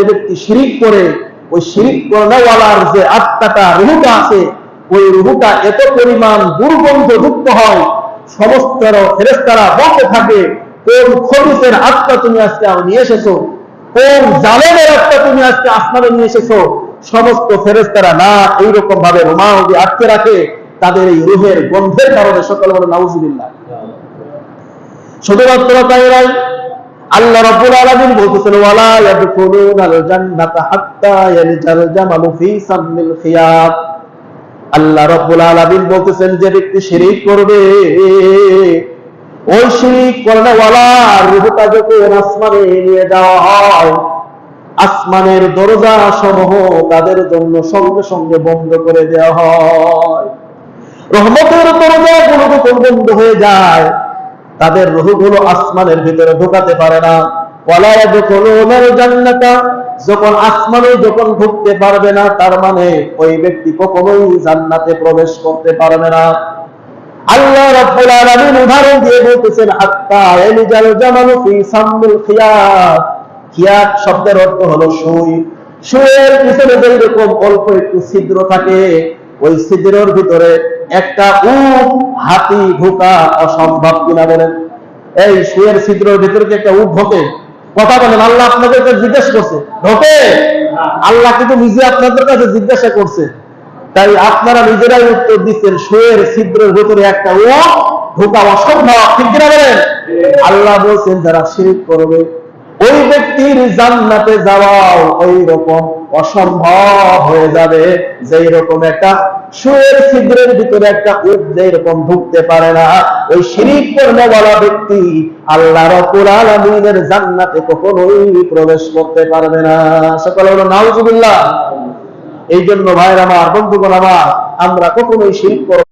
ব্যক্তি শিরিক করে, ওই শিরিক করাওয়ালার যে আত্মাটা, রুহটা আছে, ওই রুহটা এত পরিমাণ দুর্গন্ধযুক্ত হয়, সমস্ত ফেরেশতারা বলতে থাকে, কোন খবিসের আত্মা তুমি আজকে নিয়ে এসেছো, কোন জালেমের আত্মা তুমি আজকে আসমানে নিয়ে এসেছো। সমস্ত ফেরেশতারা না এইরকম ভাবে রুমাল দিয়ে আটকে রাখে তাদের এই রুহের গন্ধের কারণে। সকল বলে নাউজুবিল্লাহ। শুধুমাত্র তাই নয়, আল্লাহ রাব্বুল আলামিন বলতেছেন, ওয়ালা ইয়াদখুলুনাল জান্নাতা হাত্তা ইয়ালজাল জামালু ফি সামিল খিয়াত। আল্লাহ রাব্বুল আলামিন বলতেছেন, যে ব্যক্তি শিরিক করবে, ওই শিরিক করাওয়ালার রূহটা যখন আসমানে নিয়ে যাওয়া হয়, আসমানের দরজা সমূহ তাদের জন্য সঙ্গে সঙ্গে বন্ধ করে দেওয়া হয়। রহমতের দরজাগুলো যখন বন্ধ হয়ে যায়, তাদের রূহগুলো আসমানের ভিতরে ঢোকাতে পারে না। ওয়ালা ইয়াদখুলুনাল জান্নাতা, যখন আসমানে যখন ঢুকতে পারবে না, তার মানে ওই ব্যক্তি কখনোই জান্নাতে প্রবেশ করতে পারবে না। আল্লাহ রাব্বুল আলামিন উদাহরণ দিয়ে বলতেছেন, হাত্তা ইয়ালজাল জামালু ফি সামিল খিয়াত। খিয়াত শব্দের অর্থ হলো সুই। সুইয়ের পিছনে যেরকম অল্প একটু ছিদ্র থাকে, ওই ছিদ্রের ভিতরে একটা উট হাতি ঢোকা অসম্ভব কিনা বলেন? এই সুইয়ের ছিদ্রের ভিতরে কি একটা উট ঢোকে? কথা বলেন। আল্লাহ আপনাদেরকে জিজ্ঞেস করছে, ঢোকে? আল্লাহ কিন্তু নিজে আপনাদের কাছে জিজ্ঞাসা করছে, তাই আপনারা নিজেরাই উত্তর দিচ্ছেন, সুয়ের ছিদ্রের ভিতরে একটা উট ঢোকা অসম্ভব, ঠিক কিনা বলেন? আল্লাহ বলছেন, যারা শিরক করবে ওই ব্যক্তির জান্নাতে যাওয়াও ওই রকম অসম্ভব হয়ে যাবে, যেই রকম একটা সুয়ের ছিদ্রের ভিতরে একটা উট যেই রকম ঢুকতে পারে না, ওই শিরক করাওয়ালা ব্যক্তি আল্লাহ রাব্বুল আলামিনের জান্নাতে কখনোই প্রবেশ করতে পারবে না। সকলে বলো নাউজুবিল্লাহ। এই জন্য ভাইরা আমার, বন্ধুগণ আমার, আমরা কখনোই শিরক